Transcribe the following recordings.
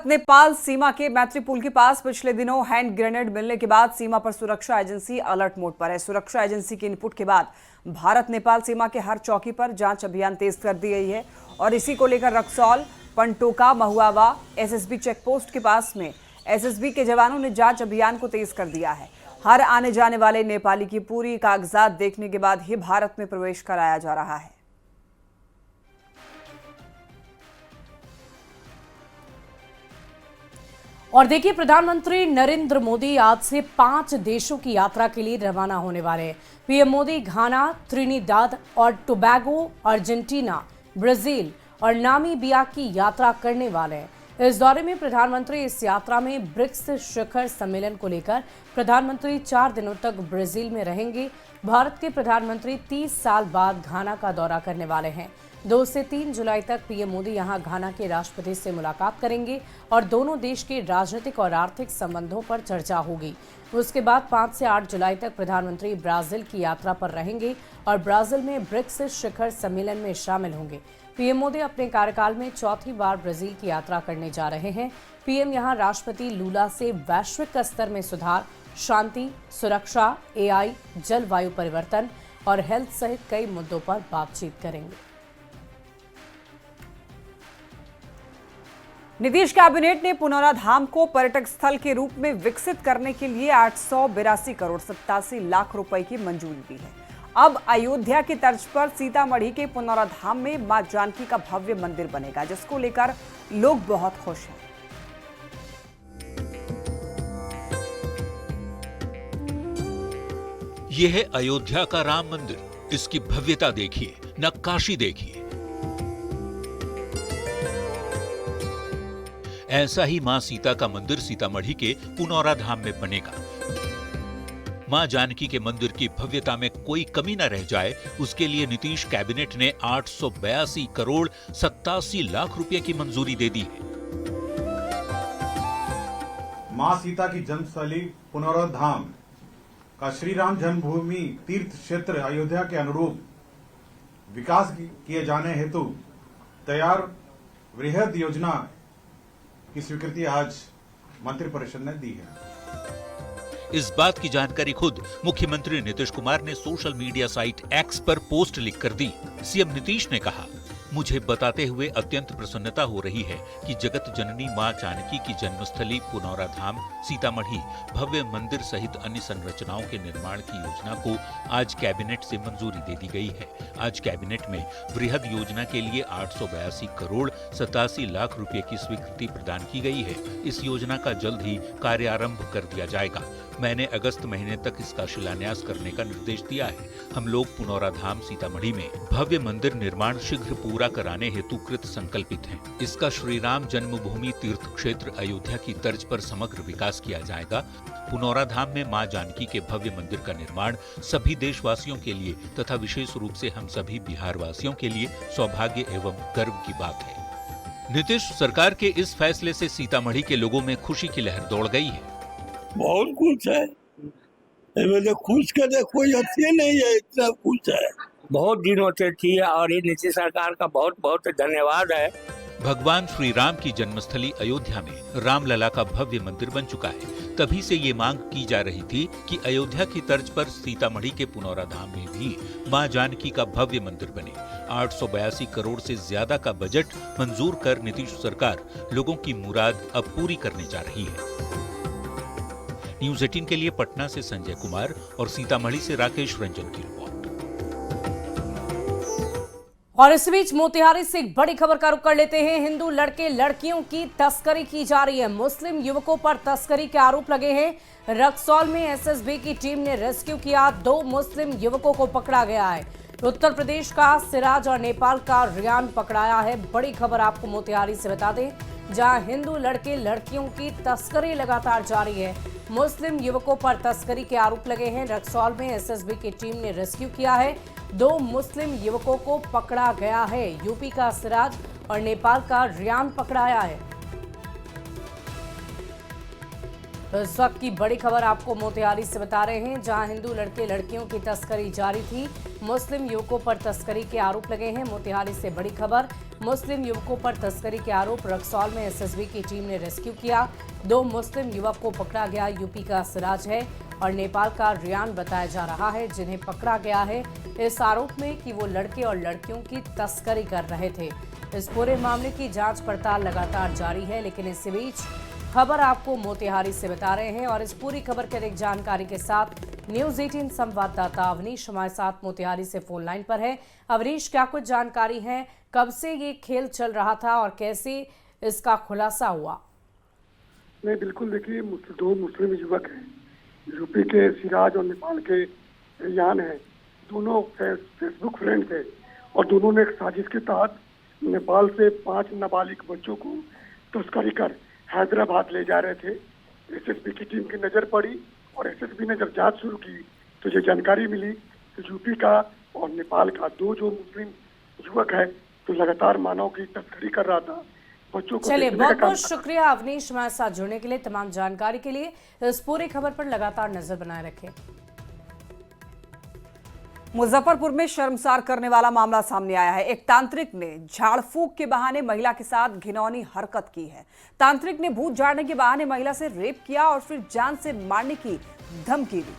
नेपाल सीमा के मैत्रीपुल के पास पिछले दिनों हैंड ग्रेनेड मिलने के बाद सीमा पर सुरक्षा एजेंसी अलर्ट मोड पर है। सुरक्षा एजेंसी के इनपुट के बाद भारत नेपाल सीमा के हर चौकी पर जांच अभियान तेज कर दी गई है और इसी को लेकर रक्सौल, पंटोका, महुआवा एसएसबी चेकपोस्ट के पास में एसएसबी के जवानों ने जांच अभियान को तेज कर दिया है। हर आने जाने वाले नेपाली की पूरी कागजात देखने के बाद ही भारत में प्रवेश कराया जा रहा है। और देखिए, प्रधानमंत्री नरेंद्र मोदी आज से 5 देशों की यात्रा के लिए रवाना होने वाले हैं। पीएम मोदी घाना, त्रिनिदाद और टोबैगो, अर्जेंटीना, ब्राजील और नामीबिया की यात्रा करने वाले हैं। इस दौरे में प्रधानमंत्री इस यात्रा में ब्रिक्स शिखर सम्मेलन को लेकर प्रधानमंत्री 4 दिनों तक ब्राजील में रहेंगे। भारत के प्रधानमंत्री 30 साल बाद घाना का दौरा करने वाले हैं। 2 से 3 जुलाई तक पीएम मोदी यहां घाना के राष्ट्रपति से मुलाकात करेंगे और दोनों देश के राजनीतिक और आर्थिक संबंधों पर चर्चा होगी। उसके बाद 5 से 8 जुलाई तक प्रधानमंत्री ब्राजील की यात्रा पर रहेंगे और ब्राजील में ब्रिक्स शिखर सम्मेलन में शामिल होंगे। पीएम मोदी अपने कार्यकाल में 4थी बार ब्राजील की यात्रा करने जा रहे हैं। पीएम यहां राष्ट्रपति लूला से वैश्विक स्तर में सुधार, शांति, सुरक्षा, एआई, जलवायु परिवर्तन और हेल्थ सहित कई मुद्दों पर बातचीत करेंगे। नीतीश कैबिनेट ने पुनौरा धाम को पर्यटक स्थल के रूप में विकसित करने के लिए 882 करोड़ 87 लाख रुपए की मंजूरी दी है। अब अयोध्या की तर्ज पर सीतामढ़ी के पुनौरा धाम में मां जानकी का भव्य मंदिर बनेगा, जिसको लेकर लोग बहुत खुश हैं। यह है अयोध्या का राम मंदिर। इसकी भव्यता देखिए, नक्काशी देखिए। ऐसा ही मां सीता का मंदिर सीतामढ़ी के पुनौरा धाम में बनेगा। मां जानकी के मंदिर की भव्यता में कोई कमी न रह जाए, उसके लिए नीतीश कैबिनेट ने 882 करोड़ 87 लाख रुपए की मंजूरी दे दी है। मां सीता की जन्मस्थली पुनौरा धाम का श्री राम जन्मभूमि तीर्थ क्षेत्र अयोध्या के अनुरूप विकास किए जाने हेतु तैयार वृहद योजना की स्वीकृति आज मंत्रिपरिषद ने दी है। इस बात की जानकारी खुद मुख्यमंत्री नीतीश कुमार ने सोशल मीडिया साइट एक्स पर पोस्ट लिखकर दी। सीएम नीतीश ने कहा, मुझे बताते हुए अत्यंत प्रसन्नता हो रही है कि जगत जननी मां जानकी की जन्मस्थली पुनौरा धाम सीतामढ़ी भव्य मंदिर सहित अन्य संरचनाओं के निर्माण की योजना को आज कैबिनेट से मंजूरी दे दी गई है। आज कैबिनेट में वृहद योजना के लिए 882 करोड़ 87 लाख रुपए की स्वीकृति प्रदान की गई है। इस योजना का जल्द ही कार्यारंभ कर दिया जाएगा। मैंने अगस्त महीने तक इसका शिलान्यास करने का निर्देश दिया है। हम लोग पुनौरा धाम सीतामढ़ी में भव्य मंदिर निर्माण शीघ्र पूरा कराने हेतु कृत संकल्पित हैं। इसका श्री राम जन्मभूमि तीर्थ क्षेत्र अयोध्या की तर्ज पर समग्र विकास किया जाएगा। पुनौरा धाम में मां जानकी के भव्य मंदिर का निर्माण सभी देशवासियों के लिए तथा विशेष रूप से हम सभी बिहार वासियों के लिए सौभाग्य एवं गर्व की बात है। नीतीश सरकार के इस फैसले से सीतामढ़ी के लोगों में खुशी की लहर दौड़ गई है। बहुत कुछ है, खुश के कोई हथियार नहीं है, इतना कुछ है। बहुत दिनों से थी और ये नीतीश सरकार का बहुत बहुत धन्यवाद है। भगवान श्री राम की जन्मस्थली अयोध्या में रामलला का भव्य मंदिर बन चुका है। तभी से ये मांग की जा रही थी कि अयोध्या की तर्ज पर सीतामढ़ी के पुनौरा धाम में भी मां जानकी का भव्य मंदिर बने। 882 करोड़ से ज्यादा का बजट मंजूर कर नीतीश सरकार लोगों की मुराद अब पूरी करने जा रही है। न्यूज़ 18 के लिए पटना से संजय कुमार और सीतामढ़ी से राकेश रंजन की रिपोर्ट। और इस बीच मोतिहारी से एक बड़ी खबर का रुख कर लेते हैं। हिंदू लड़के लड़कियों की तस्करी की जा रही है। मुस्लिम युवकों पर तस्करी के आरोप लगे हैं। रक्सौल में एसएसबी की टीम ने रेस्क्यू किया। 2 मुस्लिम युवकों को पकड़ा गया है। उत्तर प्रदेश का सिराज और नेपाल का रियान पकड़ाया है। बड़ी खबर आपको मोतिहारी से बता दें, जहां हिंदू लड़के लड़कियों की तस्करी लगातार जारी है। मुस्लिम युवकों पर तस्करी के आरोप लगे हैं। रक्सौल में एसएसबी की टीम ने रेस्क्यू किया है। 2 मुस्लिम युवकों को पकड़ा गया है। यूपी का सिराज और नेपाल का रियान पकड़ाया है। तो इस वक्त की बड़ी खबर आपको मोतिहारी से बता रहे हैं, जहां हिंदू लड़के लड़कियों की तस्करी जारी थी। मुस्लिम युवकों पर तस्करी के आरोप लगे हैं। मोतिहारी से बड़ी खबर, मुस्लिम युवकों पर तस्करी के आरोप रक्सौल में एसएसबी की टीम ने रेस्क्यू किया। 2 मुस्लिम युवक को पकड़ा गया। यूपी का सिराज है और नेपाल का रियान बताया जा रहा है, जिन्हें पकड़ा गया है इस आरोप में कि वो लड़के और लड़कियों की तस्करी कर रहे थे। इस पूरे मामले की जांच पड़ताल लगातार जारी है, लेकिन इसी बीच खबर आपको मोतिहारी से बता रहे हैं और इस पूरी खबर की अधिक जानकारी के साथ न्यूज 18 संवाददाता अवनीश हमारे साथ मोतिहारी से फोन लाइन पर है। अवनीश, क्या कुछ जानकारी है, कब से ये खेल चल रहा था और कैसे इसका खुलासा हुआ? नहीं, बिल्कुल। देखिए, 2 मुस्लिम युवक हैं, यूपी के सिराज और नेपाल के रियान हैं। दोनों फेसबुक फ्रेंड थे और दोनों ने एक साजिश के तहत नेपाल से 5 नाबालिग बच्चों को तस्करी कर हैदराबाद ले जा रहे थे। एसएसबी की टीम की नजर पड़ी और एसएसबी ने जब जांच शुरू की तो ये जानकारी मिली कि यूपी का और नेपाल का 2 जो मुस्लिम युवक है तो लगातार मानव की तस्करी कर रहा था। बच्चों को चलिए, बहुत बहुत शुक्रिया अवनीश हमारे साथ जुड़ने के लिए, तमाम जानकारी के लिए। इस पूरी खबर पर लगातार नजर बनाए रखें। मुजफ्फरपुर में शर्मसार करने वाला मामला सामने आया है। एक तांत्रिक ने झाड़ फूंक के बहाने महिला के साथ घिनौनी हरकत की है। तांत्रिक ने भूत झाड़ने के बहाने महिला से रेप किया और फिर जान से मारने की धमकी दी।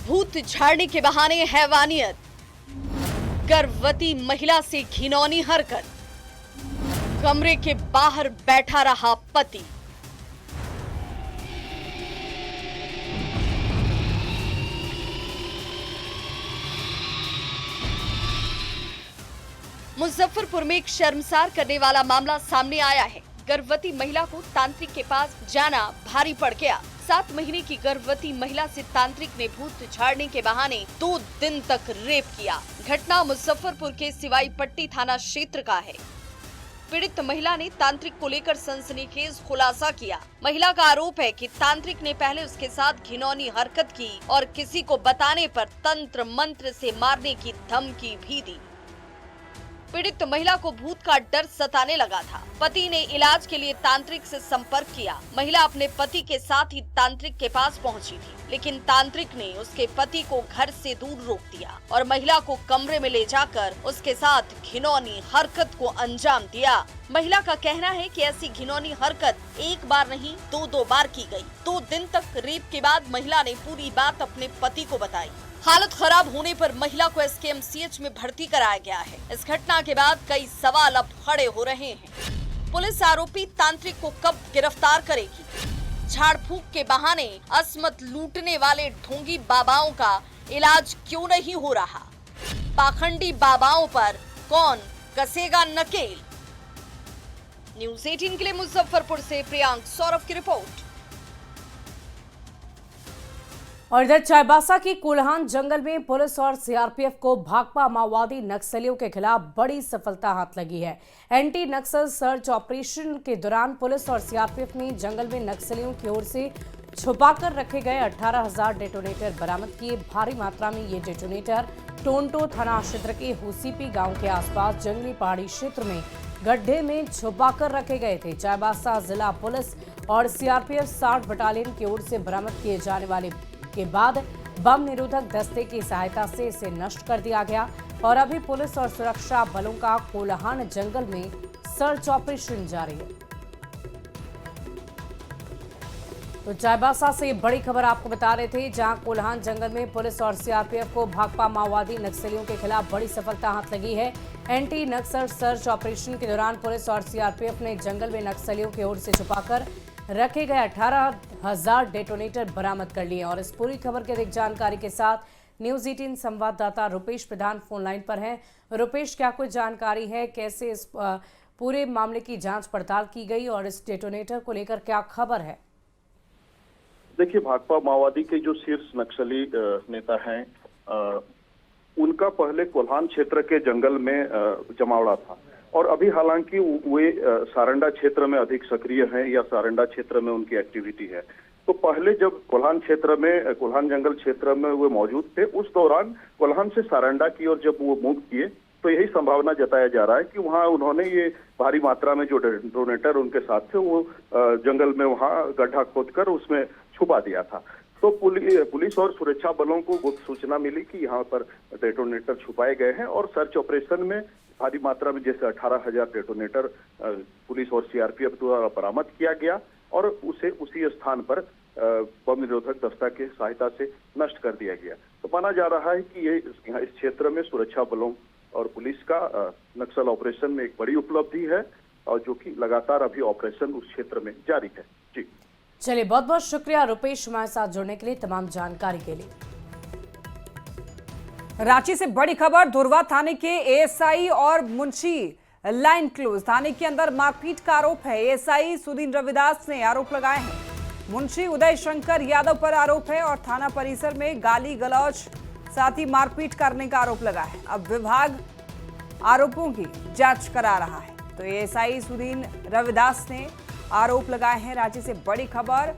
भूत झाड़ने के बहाने हैवानियत, गर्भवती महिला से घिनौनी हरकत, कमरे के बाहर बैठा रहा पति। मुजफ्फरपुर में एक शर्मसार करने वाला मामला सामने आया है। गर्भवती महिला को तांत्रिक के पास जाना भारी पड़ गया। 7 महीने की गर्भवती महिला से तांत्रिक ने भूत झाड़ने के बहाने 2 दिन तक रेप किया। घटना मुजफ्फरपुर के सिवाई पट्टी थाना क्षेत्र का है। पीड़ित महिला ने तांत्रिक को लेकर सनसनीखेज खुलासा किया। महिला का आरोप है कि तांत्रिक ने पहले उसके साथ घिनौनी हरकत की और किसी को बताने पर तंत्र मंत्र से मारने की धमकी भी दी। पीड़ित महिला को भूत का डर सताने लगा था। पति ने इलाज के लिए तांत्रिक से संपर्क किया। महिला अपने पति के साथ ही तांत्रिक के पास पहुंची थी, लेकिन तांत्रिक ने उसके पति को घर से दूर रोक दिया और महिला को कमरे में ले जाकर उसके साथ घिनौनी हरकत को अंजाम दिया। महिला का कहना है कि ऐसी घिनौनी हरकत एक बार नहीं 2 बार की गई। 2 दिन तक रेप के बाद महिला ने पूरी बात अपने पति को बताई। हालत खराब होने पर महिला को एसकेएमसीएच में भर्ती कराया गया है। इस घटना के बाद कई सवाल अब खड़े हो रहे हैं। पुलिस आरोपी तांत्रिक को कब गिरफ्तार करेगी? झाड़ फूंक के बहाने असमत लूटने वाले ढोंगी बाबाओं का इलाज क्यों नहीं हो रहा? पाखंडी बाबाओं पर कौन कसेगा नकेल? न्यूज 18 के लिए मुजफ्फरपुर से प्रियांक सौरभ की रिपोर्ट। और इधर चाईबासा की कोल्हान जंगल में पुलिस और सीआरपीएफ को भाकपा माओवादी नक्सलियों के खिलाफ बड़ी सफलता हाथ लगी है। एंटी नक्सल सर्च ऑपरेशन के दौरान पुलिस और सीआरपीएफ ने जंगल में नक्सलियों की ओर से छुपाकर रखे गए 18,000 डेटोनेटर बरामद किए। भारी मात्रा में ये डेटोनेटर टोंटो थाना क्षेत्र के हुसीपी गांव के आसपास जंगली पहाड़ी क्षेत्र में गड्ढे में छुपाकर रखे गए थे। चाईबासा जिला पुलिस और सीआरपीएफ 60 बटालियन की ओर से बरामद किए जाने वाले के बाद बम निरोधक दस्ते की सहायता से इसे नष्ट कर दिया गया और अभी पुलिस और सुरक्षा बलों का कोल्हान जंगल में सर्च ऑपरेशन जारी है। तो चाईबासा से बड़ी खबर आपको बता रहे थे, जहां कोल्हान जंगल में पुलिस और सीआरपीएफ को भाकपा माओवादी नक्सलियों के खिलाफ बड़ी सफलता हाथ लगी है। एंटी नक्सल सर्च ऑपरेशन के दौरान पुलिस और सीआरपीएफ ने जंगल में नक्सलियों की ओर से छुपाकर रखे गए 18,000 डेटोनेटर बरामद कर लिए। और इस पूरी खबर की अधिक जानकारी के साथ न्यूज 18 संवाददाता रुपेश प्रधान फोन लाइन पर हैं। रुपेश, क्या कुछ जानकारी है, कैसे इस पूरे मामले की जांच पड़ताल की गई और इस डेटोनेटर को लेकर क्या खबर है? देखिए, भाकपा माओवादी के जो शीर्ष नक्सली नेता हैं, उनका पहले कोल्हान क्षेत्र के जंगल में जमावड़ा था और अभी हालांकि वे सारंडा क्षेत्र में अधिक सक्रिय हैं या सारंडा क्षेत्र में उनकी एक्टिविटी है। तो पहले जब कोल्हान क्षेत्र में, कोल्हान जंगल क्षेत्र में वे मौजूद थे, उस दौरान कोल्हान से सारंडा की ओर जब वो मूव किए तो यही संभावना जताया जा रहा है कि वहाँ उन्होंने ये भारी मात्रा में जो डेटोनेटर उनके साथ थे वो जंगल में वहाँ गड्ढा खोदकर उसमें छुपा दिया था। तो पुलिस और सुरक्षा बलों को गुप्त सूचना मिली कि यहाँ पर डेटोनेटर छुपाए गए हैं और सर्च ऑपरेशन में भारी मात्रा में जैसे 18,000 डेटोनेटर पुलिस और सीआरपीएफ द्वारा बरामद किया गया और उसे उसी स्थान पर बम निरोधक दस्ता की सहायता से नष्ट कर दिया गया। तो माना जा रहा है कि ये इस क्षेत्र में सुरक्षा बलों और पुलिस का नक्सल ऑपरेशन में एक बड़ी उपलब्धि है और जो कि लगातार अभी ऑपरेशन उस क्षेत्र में जारी है। जी चलिए, बहुत बहुत शुक्रिया रुपेश हमारे साथ जुड़ने के लिए, तमाम जानकारी के लिए। रांची से बड़ी खबर, धुरवा थाने के एएसआई और मुंशी लाइन क्लोज। थाने के अंदर मारपीट का आरोप है। एएसआई सुदीन रविदास ने आरोप लगाए हैं। मुंशी उदय शंकर यादव पर आरोप है और थाना परिसर में गाली गलौज साथ ही मारपीट करने का आरोप लगा है। अब विभाग आरोपों की जांच करा रहा है। तो एएसआई सुदीन रविदास ने आरोप लगाए हैं। रांची से बड़ी खबर,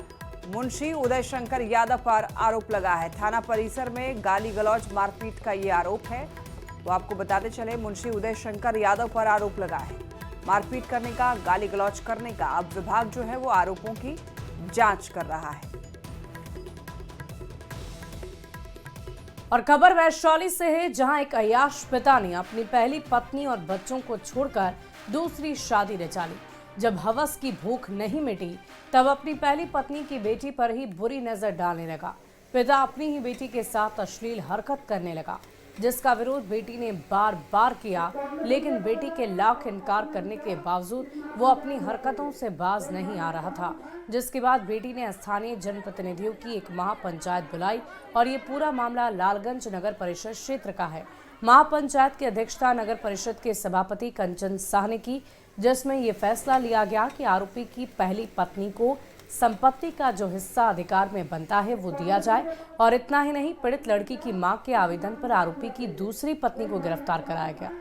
मुंशी उदय शंकर यादव पर आरोप लगा है। थाना परिसर में गाली गलौज मारपीट का ये आरोप है। तो आपको बताते चले, मुंशी उदय शंकर यादव पर आरोप लगा है मारपीट करने का, गाली गलौज करने का। अब विभाग जो है वो आरोपों की जांच कर रहा है। और खबर वैशाली से है, जहां एक अय्याश पिता ने अपनी पहली पत्नी और बच्चों को छोड़कर दूसरी शादी रचा ली। जब हवस की भूख नहीं मिटी तब अपनी पहली पत्नी की बेटी पर ही बुरी नजर डालने लगा। पिता अपनी ही बेटी के साथ अश्लील हरकत करने लगा, जिसका विरोध बेटी ने बार बार किया, लेकिन बेटी के लाख इनकार करने के बावजूद वो अपनी हरकतों से बाज नहीं आ रहा था। जिसके बाद बेटी ने स्थानीय जनप्रतिनिधियों की एक महापंचायत बुलाई और ये पूरा मामला लालगंज नगर परिषद क्षेत्र का है। महापंचायत की अध्यक्षता नगर परिषद के सभापति कंचन शाह ने की, जिसमें ये फैसला लिया गया कि आरोपी की पहली पत्नी को संपत्ति का जो हिस्सा अधिकार में बनता है वो दिया जाए। और इतना ही नहीं, पीड़ित लड़की की मां के आवेदन पर आरोपी की दूसरी पत्नी को गिरफ्तार कराया गया।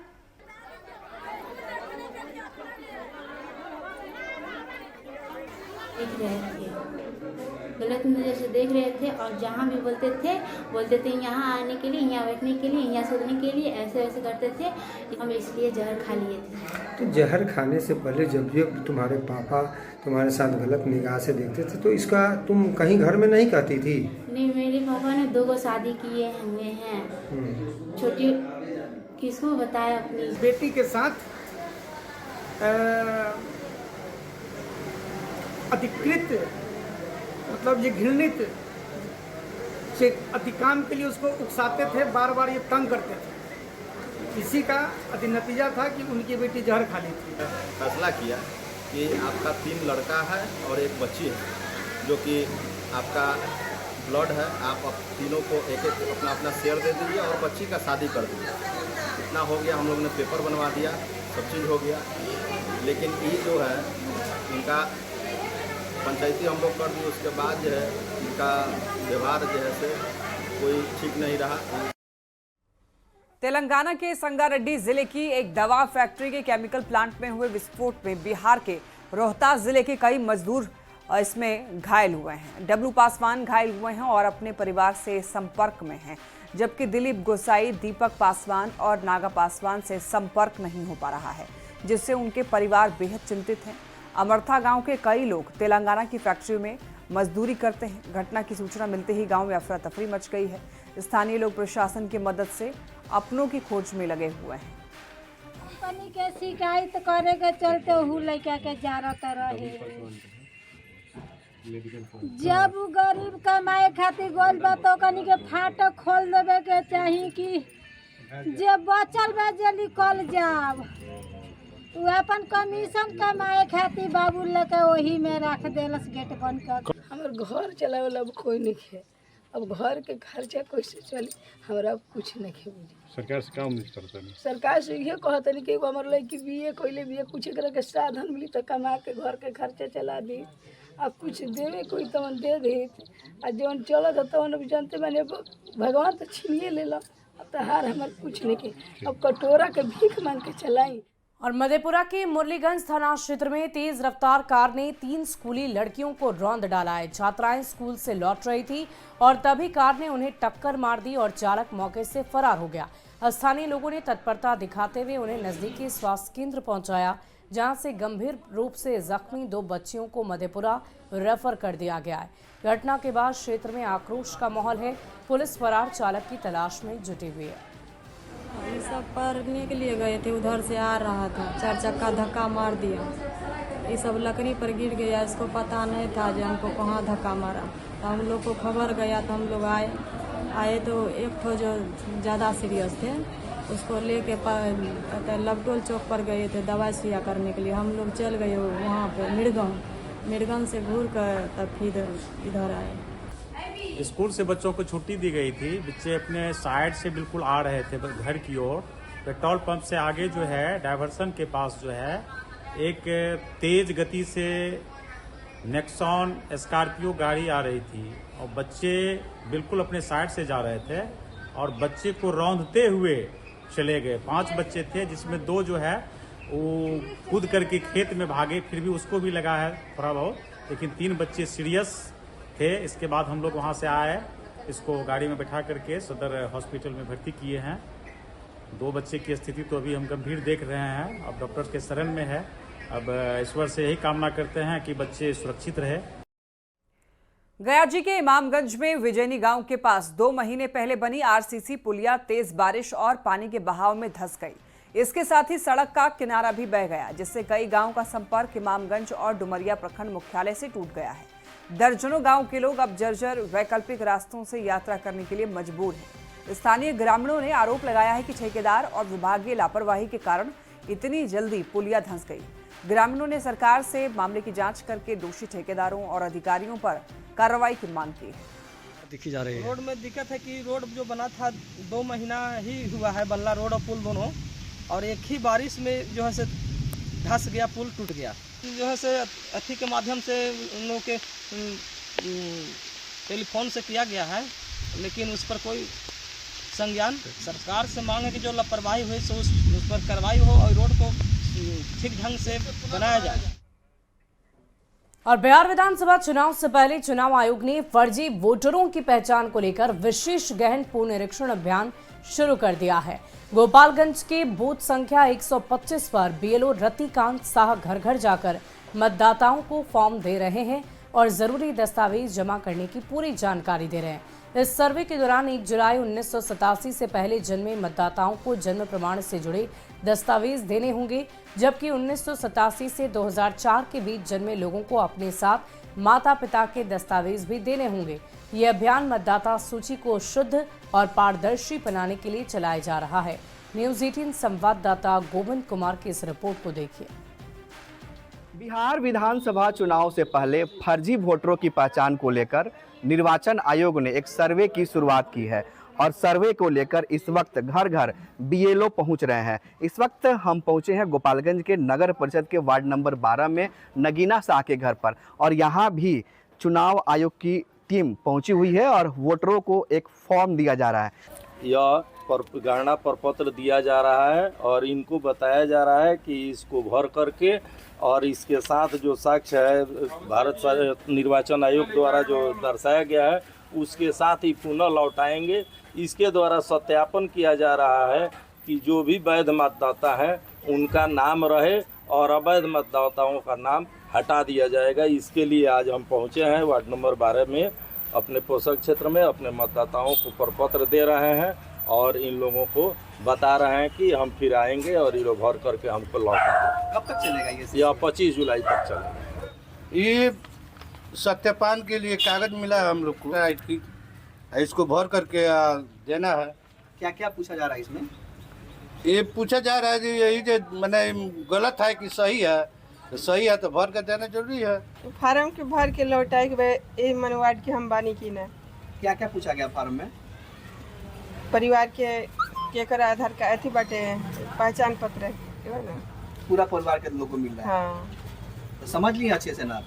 गलत नजर से देख रहे थे और जहाँ भी बोलते थे यहाँ आने के लिए, यहाँ बैठने के लिए, यहाँ सोने के लिए, ऐसे ऐसे करते थे। हम इसलिए जहर खा लिए थे। तो जहर खाने से पहले जब भी तुम्हारे पापा तुम्हारे साथ गलत निगाह से देखते थे तो इसका तुम कहीं घर में नहीं कहती थी? नहीं, मेरे पापा ने 2 शादी किए हुए हैं। छोटी किसको बताया अपनी बेटी के साथ अधिकृत, मतलब ये घृणित से अतिकाम के लिए उसको उकसाते थे, बार बार ये तंग करते थे। इसी का अति नतीजा था कि उनकी बेटी जहर खा ली थी। फैसला किया कि आपका 3 लड़का है और 1 बच्ची है जो कि आपका ब्लड है। आप तीनों को एक अपना शेयर दे दीजिए और बच्ची का शादी कर दीजिए। इतना हो गया, हम लोग ने पेपर बनवा दिया, सब चीज़ हो गया। लेकिन ये जो है इनका पंचायती हम लोग कर दिए, उसके बाद जो है इनका व्यवहार जो है से कोई ठीक नहीं रहा। तेलंगाना के संगारेड्डी जिले की एक दवा फैक्ट्री के केमिकल प्लांट में हुए विस्फोट में बिहार के रोहतास जिले के कई मजदूर इसमें घायल हुए हैं। डब्लू पासवान घायल हुए हैं और अपने परिवार से संपर्क में हैं, जबकि दिलीप गोसाई, दीपक पासवान और नागा पासवान से संपर्क नहीं हो पा रहा है, जिससे उनके परिवार बेहद चिंतित हैं। अमरथा गांव के कई लोग तेलंगाना की फैक्ट्री में मजदूरी करते हैं। घटना की सूचना मिलते ही गांव में अफरा तफरी मच गई है। स्थानीय लोग प्रशासन की मदद से अपनों की खोज में लगे हुए हैं। कंपनी के शिकायत करे के चलते हूँ लड़का के जारत रहे। जब गरीब कमाए खातिर गोल बा तो कनी के फाटक खोल देवे के चाहिए कि जे बचल बा जल्दी कल जाब। वो अपन कमीशन कमाए खातिर बाबू लेके वही में रख देलस गेट बंद कर। हमार घर चलावे वाला कोई नहीं है। अब घर के खर्चा कैसे चली, हमारा कुछ नहीं है। सरकार से क्या उम्मीद करते हैं? सरकार से ये कहते नहीं कि हमारे लड़की बीए कोई बीए कुछ करे के साधन मिली तो कमा के घर के खर्चा चला दी। अब कुछ देवे कोई तो दे दे, और जौन चलत तो जानते मैंने भगवान तो छीनिए ले लो। अब तो हार हमारे कुछ नहीं के, अब कटोरा के भीख मांग के चलाई। और मधेपुरा के मुरलीगंज थाना क्षेत्र में तेज रफ्तार कार ने 3 स्कूली लड़कियों को रौंद डाला है। छात्राएं स्कूल से लौट रही थी और तभी कार ने उन्हें टक्कर मार दी और चालक मौके से फरार हो गया। स्थानीय लोगों ने तत्परता दिखाते हुए उन्हें नजदीकी स्वास्थ्य केंद्र पहुंचाया, जहां से गंभीर रूप से जख्मी 2 बच्चियों को मधेपुरा रेफर कर दिया गया है। घटना के बाद क्षेत्र में आक्रोश का माहौल है। पुलिस फरार चालक की तलाश में जुटी हुई है। ये सब पढ़ने के लिए गए थे, उधर से आ रहा था, 4 चक्का धक्का मार दिया। ये सब लकड़ी पर गिर गया, इसको पता नहीं था जो हमको कहाँ धक्का मारा। तो हम लोग को खबर गया तो हम लोग आए तो एक ठो जो ज़्यादा सीरियस थे उसको लेके लबटोल चौक पर गए थे दवाई सुइया करने के लिए। हम लोग चल गए वहाँ पे मिर्गन से घूर कर तब फिर इधर आए। स्कूल से बच्चों को छुट्टी दी गई थी। बच्चे अपने साइड से बिल्कुल आ रहे थे घर की ओर। पेट्रोल पंप से आगे जो है डायवर्सन के पास जो है एक तेज गति से नेक्सॉन स्कॉर्पियो गाड़ी आ रही थी और बच्चे बिल्कुल अपने साइड से जा रहे थे और बच्चे को रौंदते हुए चले गए। 5 बच्चे थे जिसमें 2 जो है वो कूद करके खेत में भागे, फिर भी उसको भी लगा है थोड़ा बहुत, लेकिन 3 बच्चे सीरियस थे। इसके बाद हम लोग वहाँ से आए, इसको गाड़ी में बैठा करके सदर हॉस्पिटल में भर्ती किए हैं। 2 बच्चे की स्थिति तो अभी हम गंभीर देख रहे हैं, अब डॉक्टर के शरण में है। अब ईश्वर से यही कामना करते हैं कि बच्चे सुरक्षित रहे। गया जी के इमामगंज में विजयनी गांव के पास 2 महीने पहले बनी आरसीसी पुलिया तेज बारिश और पानी के बहाव में धंस गई। इसके साथ ही सड़क का किनारा भी बह गया, जिससे कई गांव का संपर्क इमामगंज और डुमरिया प्रखंड मुख्यालय से टूट गया है। दर्जनों गांव के लोग अब जर्जर वैकल्पिक रास्तों से यात्रा करने के लिए मजबूर हैं। स्थानीय ग्रामीणों ने आरोप लगाया है कि ठेकेदार और विभागीय लापरवाही के कारण इतनी जल्दी पुलिया धंस गई। ग्रामीणों ने सरकार से मामले की जांच करके दोषी ठेकेदारों और अधिकारियों पर कार्रवाई की मांग की है। दिखी जा रही है रोड में दिक्कत है कि रोड जो बना था 2 महीना ही हुआ है, बल्ला रोड और पुल दोनों, और एक ही बारिश में जो है से धंस गया, पुल टूट गया। जो है से अथी के माध्यम से उन लोगों के टेलीफोन से किया गया है, लेकिन उस पर कोई संज्ञान। सरकार से मांग है कि जो लापरवाही हुई सो उस पर कार्रवाई हो और रोड को ठीक ढंग से बनाया जाए। और बिहार विधानसभा चुनाव से पहले चुनाव आयोग ने फर्जी वोटरों की पहचान को लेकर विशेष गहन पुनरीक्षण अभियान शुरू कर दिया है। गोपालगंज के बूथ संख्या 125 पर बीएलओ रतिकांत शाह घर घर जाकर मतदाताओं को फॉर्म दे रहे हैं और जरूरी दस्तावेज जमा करने की पूरी जानकारी दे रहे हैं। इस सर्वे के दौरान 1 जुलाई 1987 से पहले जन्मे मतदाताओं को जन्म प्रमाण से जुड़े दस्तावेज देने होंगे, जबकि 1987 से 2004 के बीच जन्मे लोगों को अपने साथ माता पिता के दस्तावेज भी देने होंगे। ये अभियान मतदाता सूची को शुद्ध और पारदर्शी बनाने के लिए चलाया जा रहा है। न्यूज़ 18 संवाददाता गोविंद कुमार की इस रिपोर्ट को देखिए। बिहार विधानसभा चुनाव से पहले फर्जी वोटरों की पहचान को लेकर निर्वाचन आयोग ने एक सर्वे की शुरुआत की है और सर्वे को लेकर इस वक्त घर घर बीएलओ पहुंच रहे हैं। इस वक्त हम पहुंचे हैं गोपालगंज के नगर परिषद के वार्ड नंबर 12 में नगीना शाह के घर पर, और यहां भी चुनाव आयोग की टीम पहुंची हुई है और वोटरों को एक फॉर्म दिया जा रहा है। यह गणना प्रपत्र दिया जा रहा है और इनको बताया जा रहा है कि इसको भर करके और इसके साथ जो साक्ष्य है भारत निर्वाचन आयोग द्वारा जो दर्शाया गया है उसके साथ ही पुनः लौटाएंगे। इसके द्वारा सत्यापन किया जा रहा है कि जो भी वैध मतदाता है उनका नाम रहे और अवैध मतदाताओं का नाम हटा दिया जाएगा। इसके लिए आज हम पहुंचे हैं वार्ड नंबर 12 में, अपने पोषक क्षेत्र में अपने मतदाताओं को प्रपत्र दे रहे हैं और इन लोगों को बता रहे हैं कि हम फिर आएंगे और ये लोग भर करके हमको लौटाएंगे। कब तक चलेगा ये? यह 25 जुलाई तक चलेगा। ये सत्यापन के लिए कागज मिला है हम लोग को, इसको भर करके देना है। क्या क्या पूछा जा रहा है इसमें? ये पूछा जा रहा है कि यही जो मैंने गलत है कि सही है, तो सही है तो भर कर देना जरूरी है। तो फार्म के भर के लौटाए के मनवाड के हम बानी की ना। क्या क्या पूछा गया फार्म में? परिवार के कर आधार का अथी बाटे पहचान पत्र ना, पूरा परिवार के लोग को मिल रहा है। हाँ। तो समझ लिया अच्छे से ना।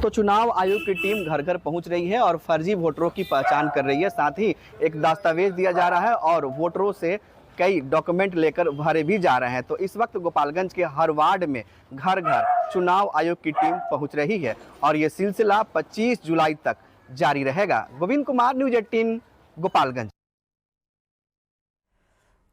तो चुनाव आयोग की टीम घर घर पहुंच रही है और फर्जी वोटरों की पहचान कर रही है, साथ ही एक दस्तावेज दिया जा रहा है और वोटरों से कई डॉक्यूमेंट लेकर भरे भी जा रहे हैं। तो इस वक्त गोपालगंज के हर वार्ड में घर घर चुनाव आयोग की टीम पहुंच रही है और ये सिलसिला 25 जुलाई तक जारी रहेगा। गोविंद कुमार, न्यूज़ 18 गोपालगंज।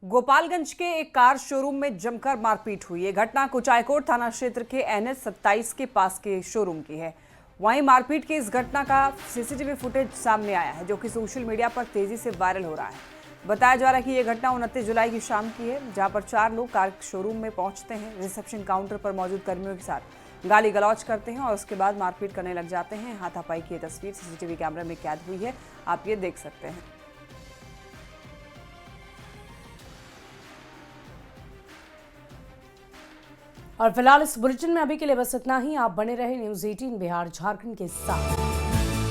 गोपालगंज के एक कार शोरूम में जमकर मारपीट हुई। ये घटना कुचायकोट थाना क्षेत्र के NH 27 के पास के शोरूम की है। वहीं मारपीट की इस घटना का सीसीटीवी फुटेज सामने आया है, जो कि सोशल मीडिया पर तेजी से वायरल हो रहा है। बताया जा रहा है कि यह घटना 29 जुलाई की शाम की है, जहां पर 4 लोग कार शोरूम में पहुंचते हैं, रिसेप्शन काउंटर पर मौजूद कर्मियों के साथ गाली गलौज करते हैं और उसके बाद मारपीट करने लग जाते हैं। हाथापाई की तस्वीर सीसीटीवी कैमरे में कैद हुई है, आप ये देख सकते हैं। और फिलहाल इस बुलेटिन में अभी के लिए बस इतना ही। आप बने रहे न्यूज़ 18 बिहार झारखंड के साथ।